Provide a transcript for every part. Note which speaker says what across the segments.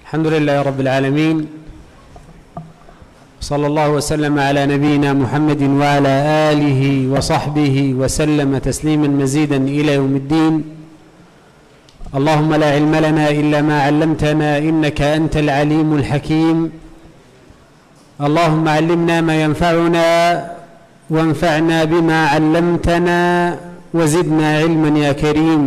Speaker 1: الحمد لله رب العالمين، صلى الله وسلم على نبينا محمد وعلى آله وصحبه وسلم تسليما مزيدا إلى يوم الدين. اللهم لا علم لنا إلا ما علمتنا إنك أنت العليم الحكيم. اللهم علمنا ما ينفعنا وانفعنا بما علمتنا وزدنا علما يا كريم.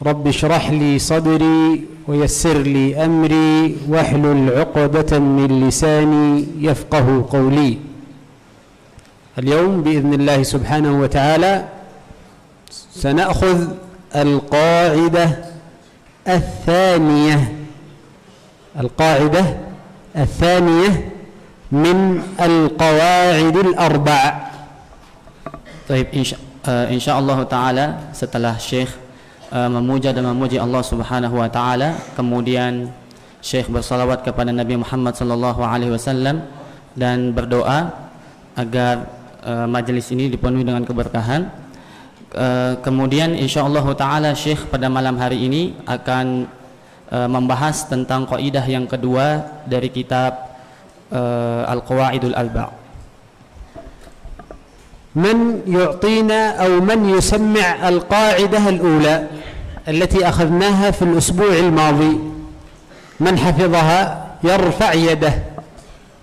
Speaker 1: رب اشرح لي صدري ويسر لي أمري واحلل عقدة من لساني يفقه قولي. اليوم بإذن الله سبحانه وتعالى سنأخذ القاعدة الثانية من القواعد الأربع.
Speaker 2: طيب insyaallah taala setelah Syekh memuja dan memuji Allah Subhanahu wa taala, kemudian Syekh bersalawat kepada Nabi Muhammad sallallahu alaihi wasallam dan berdoa agar majelis ini dipenuhi dengan keberkahan. Kemudian insyaallah taala Syekh pada malam hari ini akan membahas tentang kaidah yang kedua dari kitab Al-Qawaidul Arba'.
Speaker 1: من يعطينا أو من يسمع القاعدة الأولى التي أخذناها في الأسبوع الماضي؟ من حفظها يرفع يده.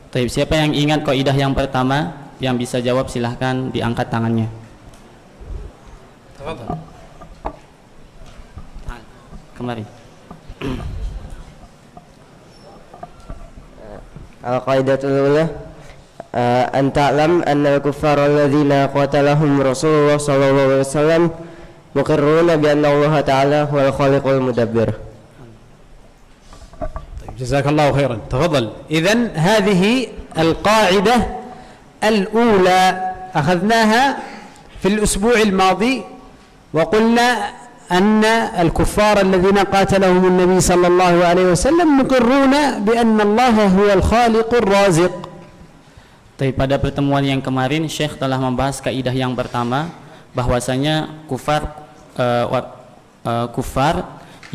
Speaker 2: طيب, siapa yang ingat kaidah yang pertama yang bisa jawab silahkan diangkat tangannya. Tafadhal. Kemari.
Speaker 3: Al-qaidatul ula an ta'lam anna al-kuffara alladhina qatalahum Rasulullah sallallahu alaihi wasallam muqirruna bi anna Allah ta'ala huwal khaliqul mudabbir.
Speaker 1: جزاك الله خيرا. تفضل. إذن هذه القاعدة الأولى أخذناها في الأسبوع الماضي وقلنا أن الكفار الذين قاتلهم النبي صلى الله عليه وسلم مقرون بأن الله هو الخالق الرازق.
Speaker 2: Tapi pada pertemuan yang kemarin Syekh telah membahas kaidah yang pertama, bahwasanya kufar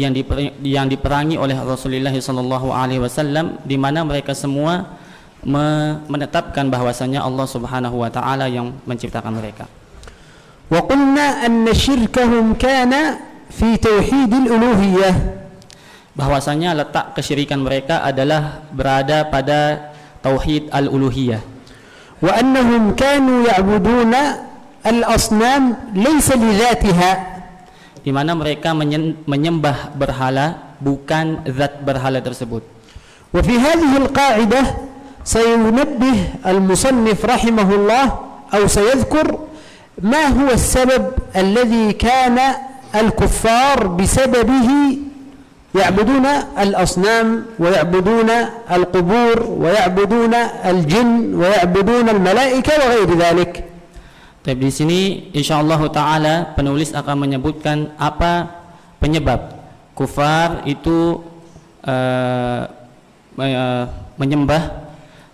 Speaker 2: yang diperangi oleh Rasulullah sallallahu alaihi wasallam, di mana mereka semua menetapkan bahwasanya Allah Subhanahu wa taala yang menciptakan mereka.
Speaker 1: Wa qulna anna syirkahum kana fi tauhidil uluhiyah,
Speaker 2: bahwasanya letak kesyirikan mereka adalah berada pada tauhid al-uluhiyah.
Speaker 1: Wa annahum kanu ya'buduna al-asnam laysa li dhatiha,
Speaker 2: di mana mereka menyembah berhala bukan zat berhala tersebut.
Speaker 1: Wa fi hadhihi al-qa'idah sayunabbih al-musannif rahimahullah aw sayadhkur ما هو السبب الذي كان الكفار بسببه يعبدون الأصنام ويعبدون القبور ويعبدون الجن ويعبدون الملائكة وغير ذلك.
Speaker 2: Tapi di sini insyaallah taala penulis akan menyebutkan apa penyebab kufar itu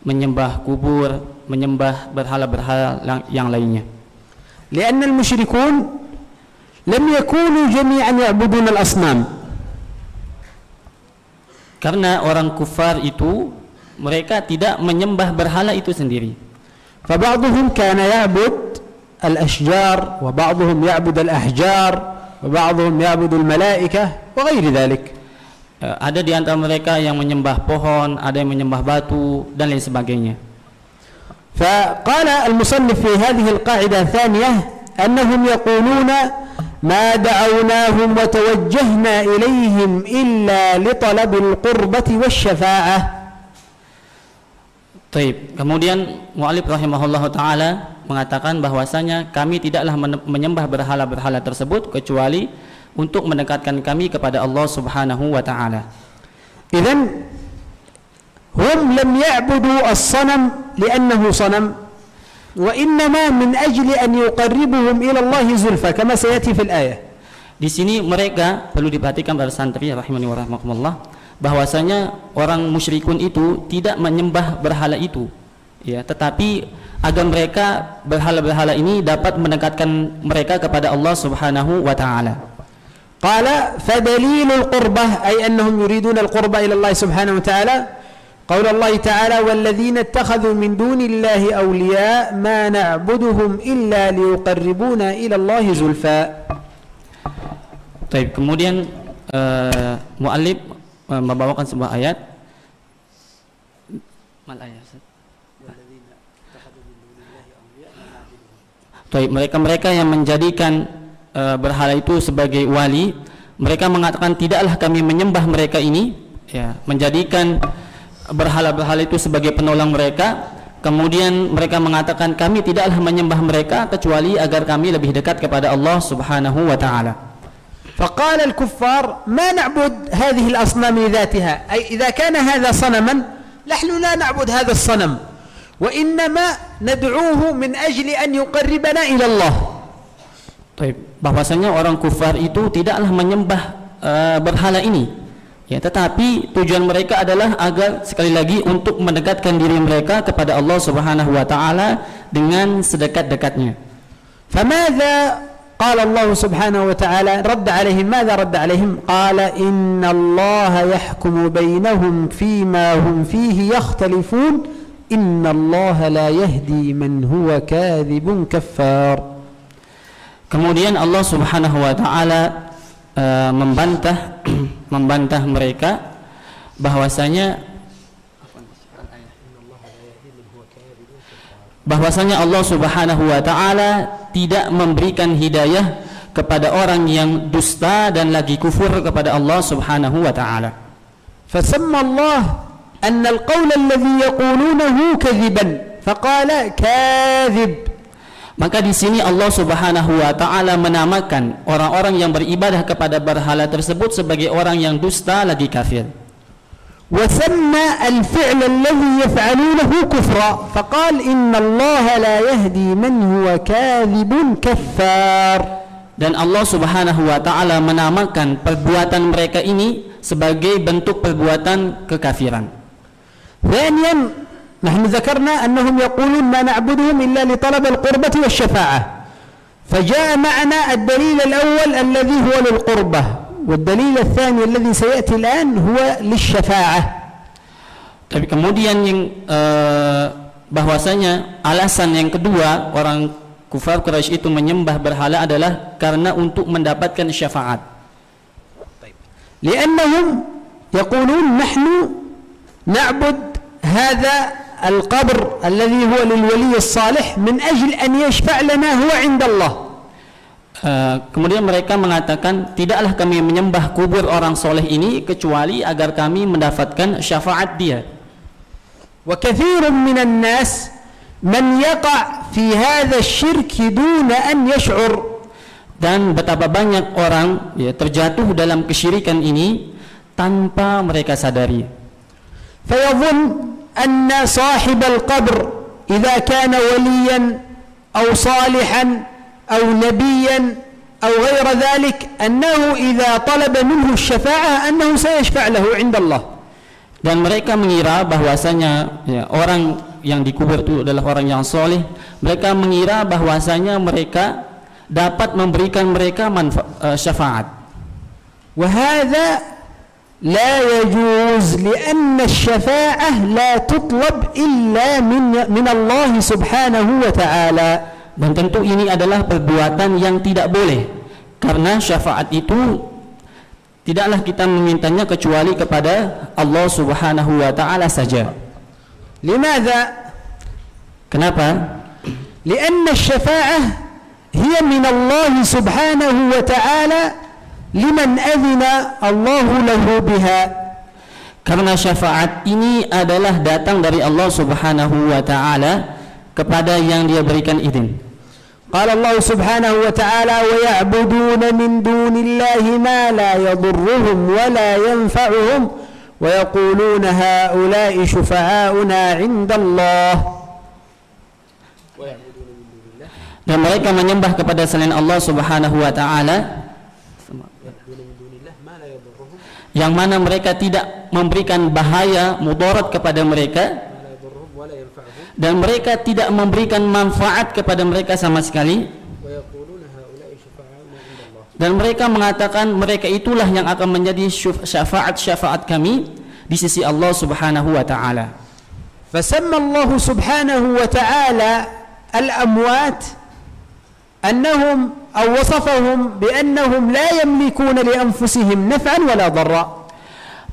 Speaker 2: menyembah kubur, menyembah berhala-berhala yang lainnya.
Speaker 1: لأن المشركون لم يكونوا جميعا يعبدون الأصنام.
Speaker 2: Karena orang kufar itu mereka tidak menyembah berhala itu sendiri.
Speaker 1: فبعضهم كان يعبد الأشجار وبعضهم يعبد الأحجار وبعضهم يعبد الملائكة وغير ذلك.
Speaker 2: Ada di antara mereka yang menyembah pohon, ada yang menyembah batu dan lain sebagainya.
Speaker 1: فقال المصنف في هذه القاعدة الثانية أنهم يقولون ما دعوناهم وتوجهنا إليهم إلا لطلب القربة والشفاعة.
Speaker 2: Baik, kemudian mu'allif rahimahullah ta'ala mengatakan bahwasanya kami tidaklah menyembah berhala-berhala tersebut kecuali untuk mendekatkan kami kepada Allah Subhanahu wa ta'ala.
Speaker 1: Idzan هم لم يعبدوا الصنم لأنه صنم وإنما من أجل أن يقربهم إلى الله زلفى كما سيأتي في الآية.
Speaker 2: Di sini mereka perlu diperhatikan para santri rahimani wa rahmakumullah, bahwasanya orang musyrikun itu tidak menyembah berhala itu, ya, tetapi agar mereka berhala-berhala ini dapat mendekatkan mereka kepada Allah Subhanahu wa taala.
Speaker 1: قال فدليل القربة أي أنهم يريدون القربة إلى الله سبحانه وتعالى قول الله تعالى والذين اتخذوا من دون الله أولياء ما نعبدهم إلا ليقربونا إلى الله زلفى.
Speaker 2: Baik, kemudian muallif membawakan sebuah ayat. Mereka-mereka yang menjadikan berhala itu sebagai wali, mereka mengatakan tidaklah kami menyembah mereka ini, ya, menjadikan berhala-berhala itu sebagai penolong mereka. Kemudian mereka mengatakan kami tidaklah menyembah mereka kecuali agar kami lebih dekat kepada Allah Subhanahu wa taala.
Speaker 1: فقال الكفار ما نعبد هذه الأصنام لذاتها أي إذا كان هذا صنما نحن لا نعبد هذا الصنم وإنما ندعوه من أجل أن يقربنا إلى الله.
Speaker 2: Bahwasanya orang kufar itu tidaklah menyembah berhala ini, ya, tetapi tujuan mereka adalah agar sekali lagi untuk mendekatkan diri mereka kepada Allah Subhanahu wa taala dengan sedekat-dekatnya.
Speaker 1: فماذا قال الله سبحانه وتعالى رد عليهم ماذا رد عليهم قال إن الله يحكم بينهم فيما هم فيه يختلفون إن الله لا يهدي من هو كاذب كفار.
Speaker 2: Kemudian Allah Subhanahu wa taala membantah mereka bahwasanya Allah Subhanahu wa taala tidak memberikan hidayah kepada orang yang dusta dan lagi kufur kepada Allah Subhanahu wa taala.
Speaker 1: فسمى الله أن القول الذي يقولونه كذبا فقال كاذب.
Speaker 2: Maka di sini Allah Subhanahu wa taala menamakan orang-orang yang beribadah kepada berhala tersebut sebagai orang yang dusta lagi kafir.
Speaker 1: وسمى الفعل الذي يفعلونه كفرا فقال إن الله لا يهدي من هو كاذب كفار.
Speaker 2: Dan Allah Subhanahu wa taala menamakan perbuatan mereka ini sebagai bentuk perbuatan kekafiran.
Speaker 1: ثانيا نحن ذكرنا أنهم يقولون ما نعبدهم إلا لطلب القربة والشفاعة فجاء معنا الدليل الأول الذي هو للقربة والدليل الثاني الذي سيأتي الآن هو للشفاعة.
Speaker 2: Tapi kemudian yang bahwasanya alasan yang kedua orang kufar Quraisy itu menyembah berhala adalah karena untuk mendapatkan syafaat.
Speaker 1: لأنهم يقولون نحن نعبد هذا القبر الذي هو للولي الصالح من أجل أن يشفع لنا هو عند الله.
Speaker 2: Kemudian mereka mengatakan tidaklah kami menyembah kubur orang soleh ini kecuali agar kami mendapatkan syafaat dia.
Speaker 1: وكثير من الناس من يقع في هذا الشرك دون أن يشعر.
Speaker 2: Dan betapa banyak orang ya terjatuh dalam kesyirikan ini tanpa mereka sadari.
Speaker 1: فيظن أن صاحب القبر إذا كان وليا أو صالحا أو نبيا أو غير ذلك أنه إذا طلب منه الشفاعة أنه سيشفع له عند الله.
Speaker 2: Dan mereka mengira bahwasanya ya, orang yang dikubur itu adalah orang yang soleh. Mereka mengira bahwasanya mereka dapat memberikan mereka syafaat.
Speaker 1: وهذا لا يجوز لأن الشفاعة لا تطلب إلا من الله سبحانه وتعالى.
Speaker 2: Dan tentu ini adalah perbuatan yang tidak boleh, karena syafaat itu tidaklah kita memintanya kecuali kepada Allah Subhanahu wa taala saja.
Speaker 1: لماذا؟
Speaker 2: Kenapa?
Speaker 1: لأن الشفاعة هي من الله سبحانه وتعالى liman adhina Allahu lahu biha.
Speaker 2: Karena syafaat ini adalah datang dari Allah Subhanahu wa taala kepada yang dia berikan izin.
Speaker 1: Qala Allah Subhanahu wa ta'ala wa ya'buduna min dunillahi ma la yadurruhum wa la yanfa'uhum wa yaquluna haula'i syufa'auna 'inda Allah.
Speaker 2: Dan mereka menyembah kepada selain Allah Subhanahu wa taala yang mana mereka tidak memberikan bahaya mudarat kepada mereka dan mereka tidak memberikan manfaat kepada mereka sama sekali, dan mereka mengatakan mereka itulah yang akan menjadi syafaat kami di sisi Allah Subhanahu wa taala.
Speaker 1: فسمى الله سبحانه وتعالى الأموات أنهم أو وصفهم بأنهم لا يملكون لأنفسهم نفعا ولا ضرا.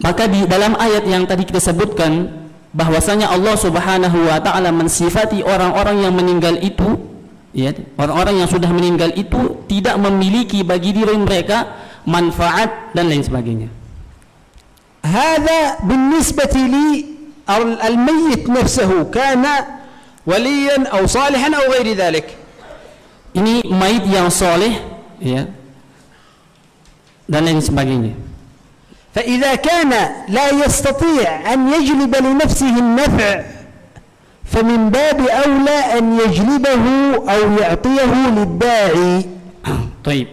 Speaker 2: Maka di dalam ayat yang tadi kita sebutkan bahwasanya Allah Subhanahu wa taala mensifati orang-orang yang meninggal itu, ya, orang-orang yang sudah meninggal itu tidak memiliki bagi diri mereka manfaat dan lain sebagainya.
Speaker 1: هذا بالنسبة لي الميت نفسه كان وليا أو صالحا أو غير ذلك.
Speaker 2: Ini mayit yang soleh, ya, dan lain sebagainya.
Speaker 1: فإذا كان لا يستطيع أن يجلب لنفسه النفع فمن باب أولى أن يجلبه أو يعطيه للداعي.
Speaker 2: طيب.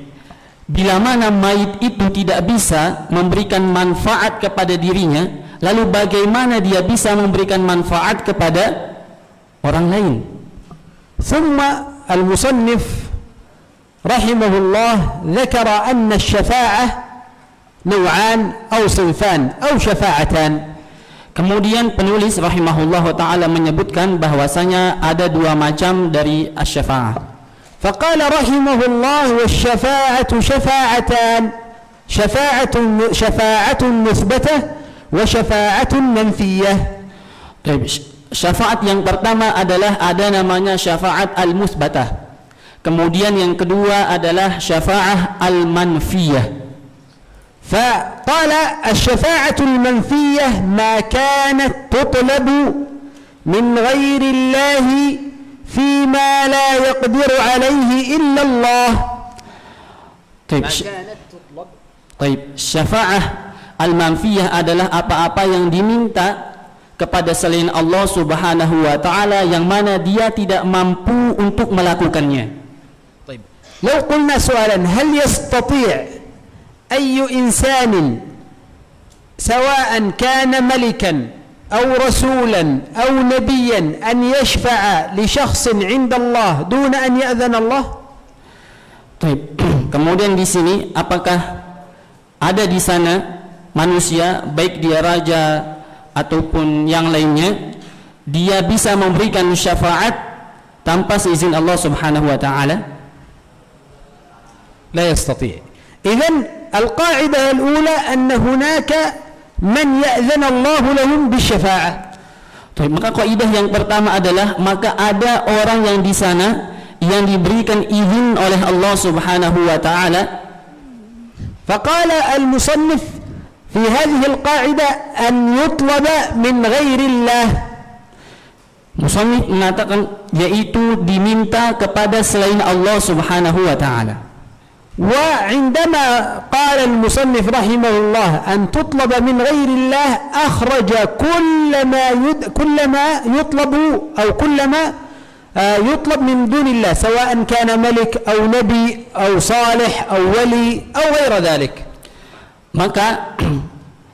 Speaker 2: Bila mana mayit itu tidak bisa memberikan manfaat kepada dirinya, lalu bagaimana dia bisa memberikan manfaat kepada orang lain?
Speaker 1: ثم المصنف رحمه الله ذكر أن الشفاعة نوعان أو صنفان أو شفاعتان.
Speaker 2: Kemudian penulis rahimahullah ta'ala menyebutkan bahwasanya ada dua macam dari asy-syafa'ah.
Speaker 1: فقال رحمه الله والشفاعة شفاعتان شفاعة مثبتة وشفاعة منفية.
Speaker 2: Syafaat yang pertama adalah ada namanya syafaat al-musbatah. Kemudian yang kedua adalah syafaat al-manfiyah.
Speaker 1: فقال الشفاعة المنفية ما كانت تطلب من غير الله فيما لا يقدر عليه إلا الله.
Speaker 2: Syafaat al-manfiyah adalah apa-apa yang diminta kepada selain Allah Subhanahu wa taala yang mana dia tidak mampu untuk melakukannya.
Speaker 1: لو قلنا سؤالا هل يستطيع أي إنسان سواء كان ملكا أو رسولا أو نبيا أن يشفع لشخص عند الله دون أن يأذن الله؟
Speaker 2: Kemudian di sini apakah ada di sana manusia baik dia raja ataupun yang lainnya dia bisa memberikan syafaat tanpa seizin Allah Subhanahu wa taala?
Speaker 1: لا يستطيع. إذن القاعدة الأولى أن هناك من يأذن الله لهم بالشفاعة.
Speaker 2: Maka kaidah yang pertama adalah maka ada orang yang di sana yang diberikan izin oleh Allah Subhanahu wa taala.
Speaker 1: فقال المصنف في هذه القاعدة أن يطلب من غير الله.
Speaker 2: Musannif mengatakan yaitu diminta kepada selain Allah Subhanahu wa taala.
Speaker 1: وعندما قال المصنف رحمه الله أن تطلب من غير الله أخرج كل ما يطلب أو كل ما يطلب من دون الله سواء كان ملك أو نبي أو صالح أو ولي أو غير ذلك.
Speaker 2: Maka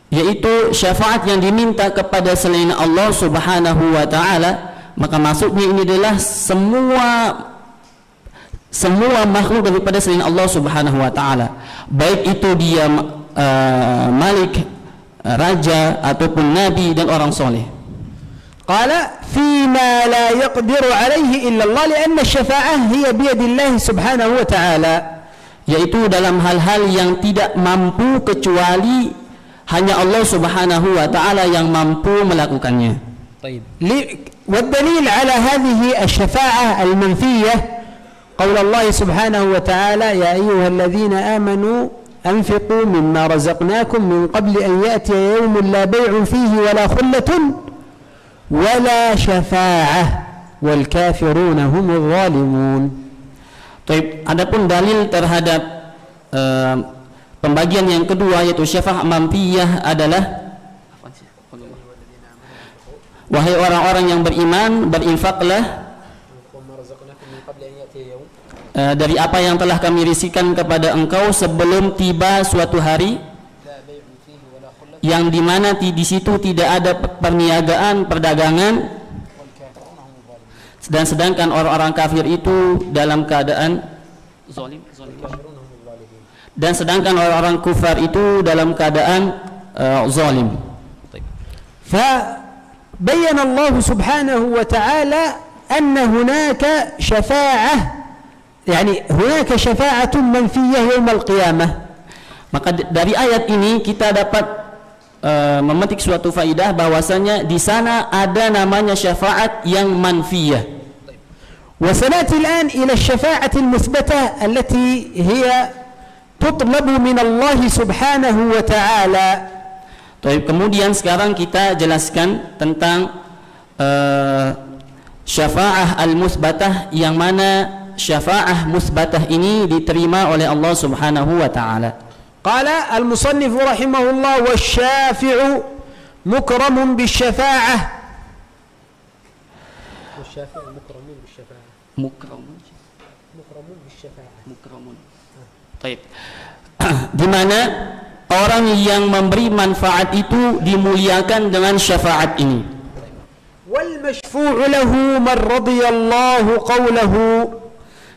Speaker 2: yaitu syafaat yang diminta kepada selain Allah Subhanahu wa taala, maka maksudnya ini adalah semua makhluk daripada selain Allah Subhanahu wa taala, baik itu dia malik, raja ataupun nabi dan orang soleh.
Speaker 1: Qala fima la yaqdiru alaihi illa Allah lianna asy-syafa'ah hiya bi yadillah Subhanahu wa ta'ala,
Speaker 2: yaitu dalam hal-hal yang tidak mampu kecuali hanya Allah Subhanahu wa taala yang mampu melakukannya.
Speaker 1: طيب. والدليل على هذه الشفاعة المنفية قول الله سبحانه وتعالى يا أيها الذين آمنوا أنفقوا مما رزقناكم من قبل أن يأتي يوم لا بيع فيه ولا خلة ولا شفاعة والكافرون هم الظالمون.
Speaker 2: Baik, adapun dalil terhadap pembagian yang kedua yaitu syafaat manfiyah adalah wahai orang-orang yang beriman, berinfaklah dari apa yang telah kami risikan kepada engkau sebelum tiba suatu hari yang dimana di situ tidak ada perniagaan, perdagangan, dan sedangkan orang-orang kafir itu dalam keadaan zalim dan sedangkan orang-orang kufar itu dalam keadaan zalim.
Speaker 1: فبين الله سبحانه وتعالى أن هناك شفاعة، يعني هناك شفاعة منفية يوم القيامة.
Speaker 2: Maka dari ayat ini kita dapat memetik suatu faidah bahwasanya di sana ada namanya syafaat yang manfiyah.
Speaker 1: وسنأتي الآن إلى الشفاعة المثبتة التي هي تطلب من الله سبحانه وتعالى.
Speaker 2: Kemudian sekarang kita jelaskan tentang syafaah al-musbatah, yang mana syafaah musbatah ini diterima oleh Allah Subhanahu wa taala.
Speaker 1: قال المصنف رحمه الله: والشافع مكرم بالشفاعة. والشافع مكرمون بالشفاعة. مكرمون بالشفاعة.
Speaker 2: مكرمون. طيب. Di mana orang yang memberi manfaat itu dimuliakan dengan syafaat ini.
Speaker 1: والمشفوع له من رضي الله قوله.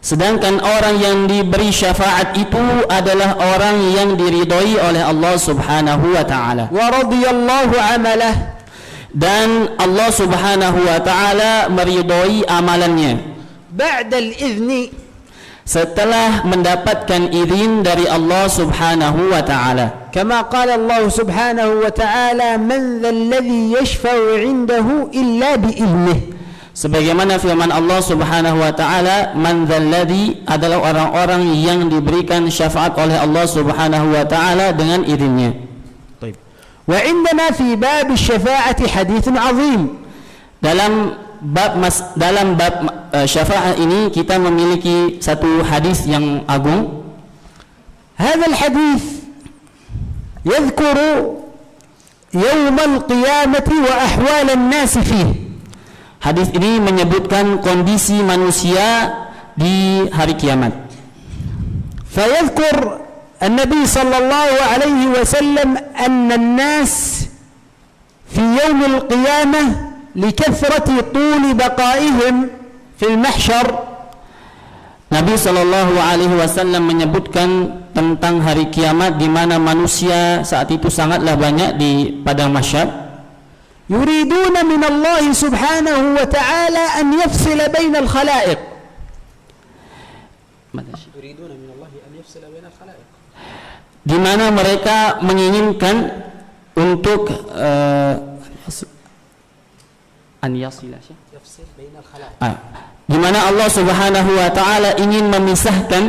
Speaker 2: Sedangkan orang yang diberi syafaat itu adalah orang yang diridhoi oleh Allah Subhanahu wa taala.
Speaker 1: Wa radiyallahu amalah.
Speaker 2: Dan Allah Subhanahu wa taala meridhoi amalannya.
Speaker 1: Ba'da al-idzni,
Speaker 2: setelah mendapatkan izin dari Allah Subhanahu wa taala.
Speaker 1: Kama qala Allah Subhanahu wa taala: "Man dhal ladzi yashfa'u 'indahu illa bi idnihi."
Speaker 2: Sebagaimana firman Allah Subhanahu wa taala, man dzalladzi adalah orang-orang yang diberikan syafaat oleh Allah Subhanahu wa taala dengan izinnya.
Speaker 1: Baik. Wa indana fi bab asy-syafa'ati haditsun 'azim.
Speaker 2: Dalam bab syafaat ini kita memiliki satu hadis yang agung.
Speaker 1: Hadzal hadits yadhkuru yawm al-qiyamati wa ahwal an-nas fihi.
Speaker 2: Hadis ini menyebutkan kondisi manusia di hari kiamat.
Speaker 1: فيذكر النبي صلى الله عليه وسلم أن الناس في يوم القيامة لكثرة طول بقائهم في المحشر.
Speaker 2: Nabi Shallallahu Alaihi Wasallam menyebutkan tentang hari kiamat di mana manusia saat itu sangatlah banyak di padang mahsyar.
Speaker 1: يريدون من الله سبحانه وتعالى أن يفصل بين الخلائق. يريدون من الله أن يفصل بين الخلائق.
Speaker 2: Di mana mereka menginginkan untuk di mana Allah Subhanahu wa taala ingin memisahkan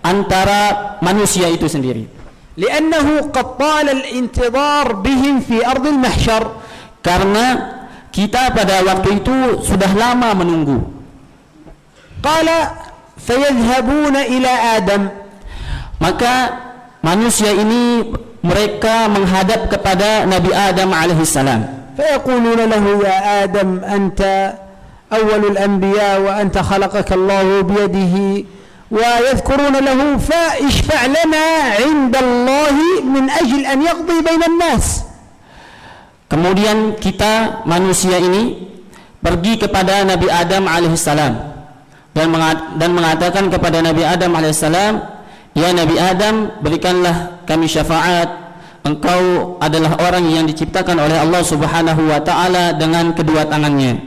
Speaker 2: antara manusia itu sendiri.
Speaker 1: لأنه قد طال الانتظار بهم في أرض المحشر.
Speaker 2: Karena kita pada waktu itu sudah lama menunggu.
Speaker 1: Qala fayadhhabuna ila Adam.
Speaker 2: Maka manusia ini mereka menghadap kepada Nabi Adam alaihi salam.
Speaker 1: Fayaquluna lahu ya Adam anta awwalul anbiya wa anta khalaqaka Allah biyadihi wa yadhkuruna lahu fa ishfa' lana 'inda Allah min ajli an yaqdi bainan nas.
Speaker 2: Kemudian kita manusia ini pergi kepada Nabi Adam alaihissalam dan mengatakan kepada Nabi Adam alaihissalam, ya Nabi Adam, berikanlah kami syafaat. Engkau adalah orang yang diciptakan oleh Allah Subhanahu wa taala dengan kedua tangannya.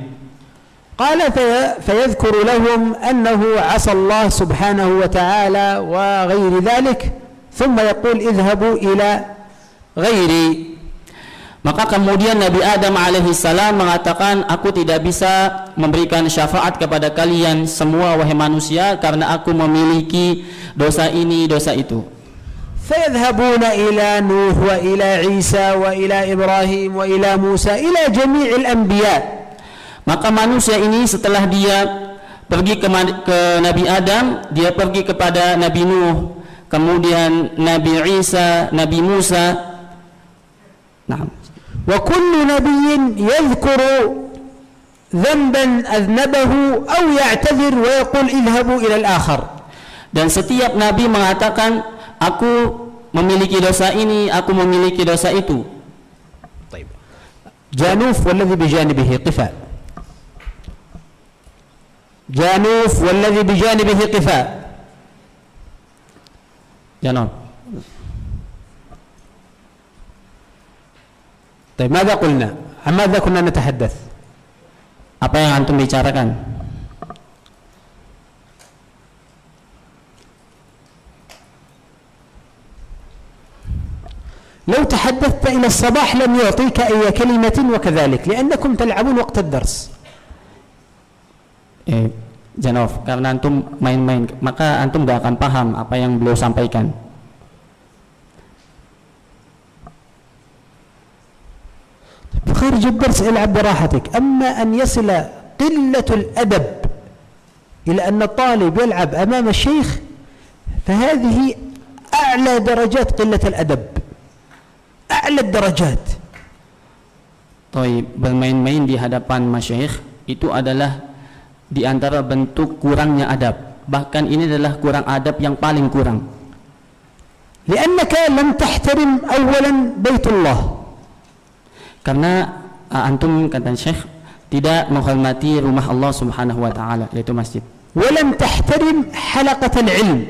Speaker 1: Qala fayadhkuru lahum annahu 'asa Allah Subhanahu wa taala wa ghairi dhalik, thumma yaqul idhhabu ila ghairi.
Speaker 2: Maka kemudian Nabi Adam alaihissalam mengatakan, aku tidak bisa memberikan syafaat kepada kalian semua wahai manusia karena aku memiliki dosa ini, dosa itu.
Speaker 1: Fayadhhabuna ila Nuh wa ila Isa wa ila Ibrahim wa ila Musa ila jami'il anbiya.
Speaker 2: Maka manusia ini setelah dia pergi ke Nabi Adam, dia pergi kepada Nabi Nuh, kemudian Nabi Isa, Nabi Musa. Nah,
Speaker 1: وكل نبي يذكر ذنبا أذنبه أو يعتذر ويقول اذهبوا إلى الآخر.
Speaker 2: Dan setiap nabi mengatakan, aku memiliki dosa ini, aku memiliki dosa itu.
Speaker 1: جانوف والذي بجانبه قفاء. جانوف والذي بجانبه قفاء.
Speaker 2: Janov.
Speaker 1: طيب ماذا قلنا؟ عن ماذا كنا نتحدث؟
Speaker 2: Apa yang antum bicarakan?
Speaker 1: لو تحدثت إلى الصباح لم يعطيك أي كلمة وكذلك لأنكم تلعبون وقت الدرس.
Speaker 2: Janof, karena antum main-main, maka antum gak akan paham apa yang beliau sampaikan.
Speaker 1: خارج الدرس العب براحتك. أما أن يصل قلة الأدب إلى أن الطالب يلعب أمام الشيخ فهذه أعلى درجات قلة الأدب، أعلى الدرجات.
Speaker 2: Toib, bermain-main di hadapan masyayikh itu adalah di antara bentuk kurangnya adab. Bahkan ini adalah kurang adab yang paling kurang.
Speaker 1: لأنك لم تحترم أولا بيت الله.
Speaker 2: Karena antum, kata Syekh, tidak menghormati rumah Allah Subhanahu wa taala, yaitu masjid.
Speaker 1: ولم تحترم حلقة العلم.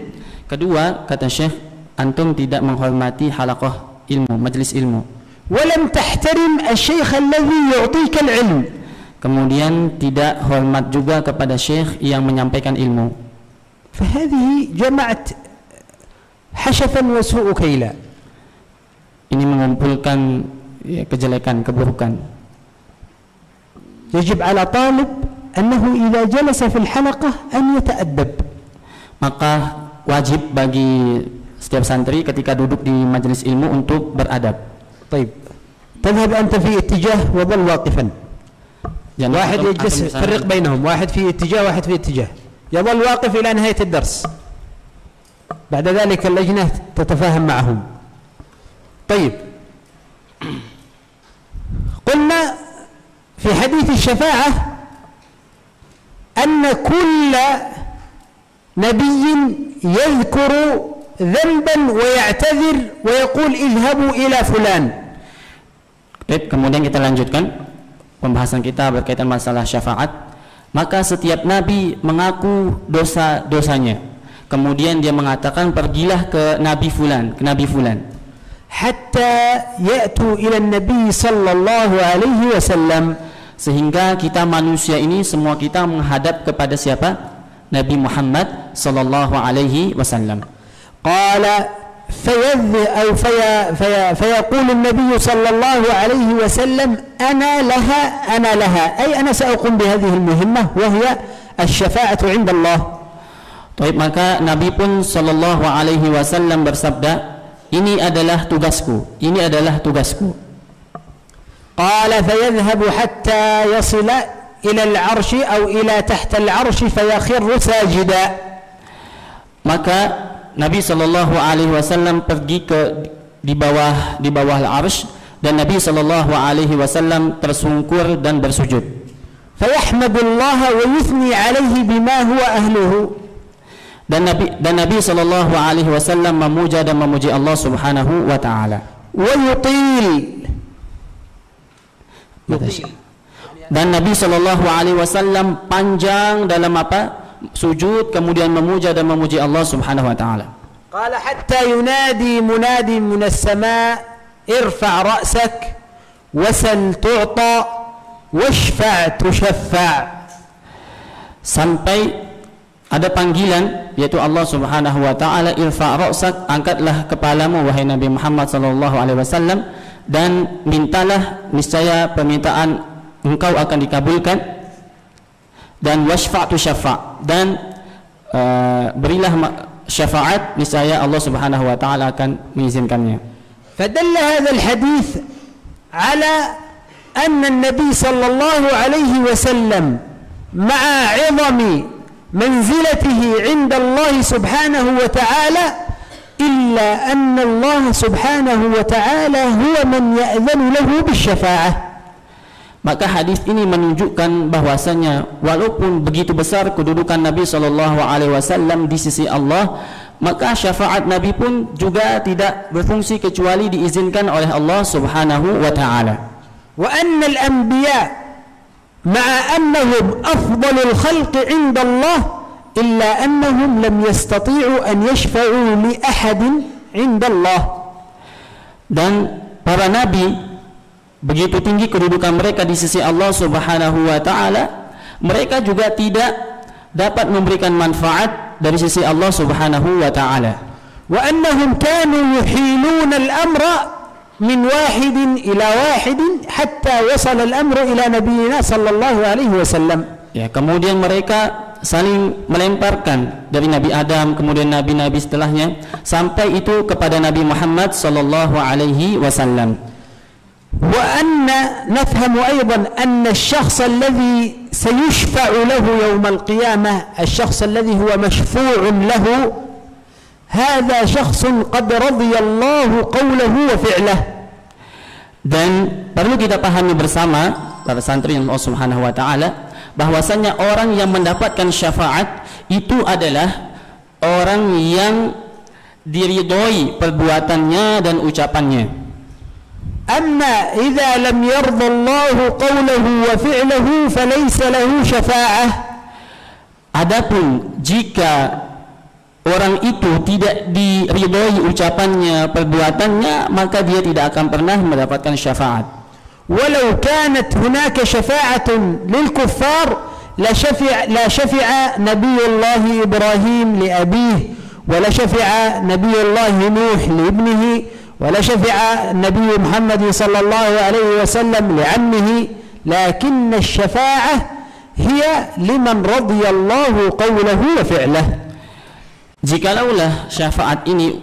Speaker 2: Kedua, kata Syekh, antum tidak menghormati halaqah ilmu, majelis ilmu.
Speaker 1: ولم تحترم الشيخ الذي يعطيك العلم.
Speaker 2: Kemudian tidak hormat juga kepada Syekh yang menyampaikan ilmu.
Speaker 1: فهذه جمعت حشفا وسوء كيلا.
Speaker 2: Ini mengumpulkan kejelekan, keburukan.
Speaker 1: يجب على طالب أنه إذا جلس في الحلقة أن يتأدب.
Speaker 2: Maka wajib bagi setiap santri ketika duduk di majelis ilmu untuk beradab.
Speaker 1: طيب تذهب أنت في اتجاه وظل واقفا. واحد يجلس فرق بينهم، واحد في اتجاه واحد في اتجاه، يظل واقف إلى نهاية الدرس. بعد ذلك اللجنة تتفاهم معهم. طيب قلنا في حديث الشفاعة أن كل نبي يذكر ذنبا ويعتذر ويقول اذهبوا إلى فلان.
Speaker 2: Kemudian kita lanjutkan pembahasan kita berkaitan masalah syafaat. Maka setiap nabi mengaku dosa-dosanya. Kemudian dia mengatakan pergilah ke nabi fulan, ke nabi fulan.
Speaker 1: Hatta ya'tu ila Nabi sallallahu alaihi wasallam,
Speaker 2: sehingga kita manusia ini semua kita menghadap kepada siapa? Nabi Muhammad sallallahu alaihi wasallam.
Speaker 1: Qala فيقول النبي صلى الله عليه وسلم أنا لها أي أنا سأقوم بهذه المهمة وهي الشفاعة عند الله.
Speaker 2: Baik, maka Nabi pun sallallahu alaihi wasallam bersabda, ini adalah tugasku, ini adalah tugasku.
Speaker 1: Qala fayadhhabu hatta yasila ila al-'arsy aw ila tahta al-'arsy fayakhirru sajida. Maka Nabi sallallahu alaihi wasallam pergi ke di bawah al-'arsy dan Nabi sallallahu alaihi wasallam tersungkur dan bersujud. Fayahmadullaha wa yuthni alaihi bima huwa ahluhu. Dan Nabi sallallahu alaihi wasallam memuja dan memuji Allah Subhanahu wa taala. Wa yutil. Dan Nabi sallallahu alaihi wasallam panjang dalam apa? Sujud, kemudian memuja dan memuji Allah Subhanahu wa taala. Qala hatta yunadi munadi min as-sama' irfa' ra'sak wasal tu'ta washfa' tushaffa'. Sampai ada panggilan, yaitu Allah Subhanahu wa taala, irfa' ra'sak, angkatlah kepalamu wahai Nabi Muhammad sallallahu alaihi wasallam, dan mintalah, niscaya permintaan engkau akan dikabulkan, dan washfa' tushaffa', dan berilah syafaat, niscaya Allah Subhanahu wa taala akan mengizinkannya. Fadalla hadha alhadith ala anna an-nabi sallallahu alaihi wasallam ma'a 'idami manzilatihi 'inda Allah Subhanahu wa ta'ala illa anna Allah Subhanahu wa ta'ala huwa man ya'dhanu lahu bisyafa'ah. Maka hadis ini menunjukkan bahwasanya walaupun begitu besar kedudukan Nabi sallallahu alaihi wasallam di sisi Allah, maka syafaat Nabi pun juga tidak berfungsi kecuali diizinkan oleh Allah Subhanahu wa taala. Wa anna al-anbiya ma'a annahum afdalul khalqi 'inda Allah illa annahum lam yastati'u an yashfa'u li ahadin عند الله.
Speaker 2: Dan para nabi begitu tinggi kedudukan mereka di sisi Allah Subhanahu wa taala, mereka juga tidak dapat memberikan manfaat dari sisi Allah Subhanahu wa taala.
Speaker 1: Wa annahum kanu yuhiluna al-amra min wahidin ila wahidin hatta wasala al-amru ila nabiyyina sallallahu alaihi wasallam.
Speaker 2: Ya, kemudian mereka saling melemparkan dari Nabi Adam kemudian nabi-nabi setelahnya sampai itu kepada Nabi Muhammad sallallahu alaihi wasallam.
Speaker 1: Wa anna nafhamu aidan anna ash-shakhs alladhi sayushfa'u lahu yawm al-qiyamah, ash-shakhs alladhi huwa mashfu'un lahu, hadha shakhsun qad radiyallahu qawlahu wa fi'lahu.
Speaker 2: Dan perlu kita pahami bersama para santri yang Allah Subhanahu wa taala bahwasanya orang yang mendapatkan syafaat itu adalah orang yang diridhoi perbuatannya dan ucapannya.
Speaker 1: Amma idza lam yarda Allahu qawlahu wa fi'lahu falaysa lahu syafa'ah. Adapun jika orang itu tidak diridhoi ucapannya, perbuatannya, maka dia tidak akan pernah mendapatkan syafaat. Walau kanat hunaka syafa'atun lil kuffar la syafi'a Nabiullah Ibrahim li abihi wa la syafi'a Nabiullah Nuh li ibnihi wa la syafi'a Nabi Muhammad sallallahu alaihi wasallam li ammihi, lakin asy-syafa'ah hiya liman radiyallahu qawlahu wa fi'lahu. Jikalaulah syafaat ini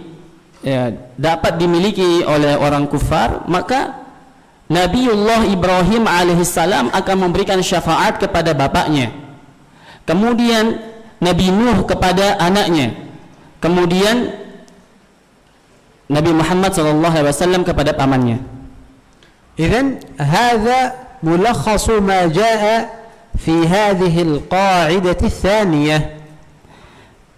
Speaker 1: dapat dimiliki oleh orang kufar, maka Nabiullah Ibrahim alaihissalam akan memberikan syafaat kepada bapaknya, kemudian Nabi Nuh kepada anaknya, kemudian Nabi Muhammad SAW kepada pamannya. Idzan hadza mulakhasu ma jaa fi hadhihi al-qa'idah ats-tsaniyah.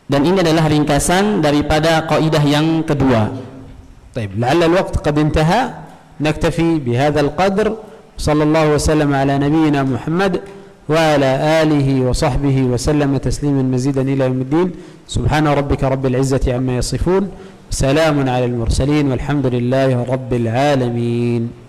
Speaker 2: Dan ini adalah ringkasan daripada kaidah yang kedua.
Speaker 1: طيب لعل الوقت قد انتهى، نكتفي بهذا القدر. صلى الله وسلم على نبينا محمد وعلى آله وصحبه وسلم تسليما مزيدا إلى يوم الدين. سبحان ربك رب العزة عما يصفون، سلام على المرسلين والحمد لله رب العالمين.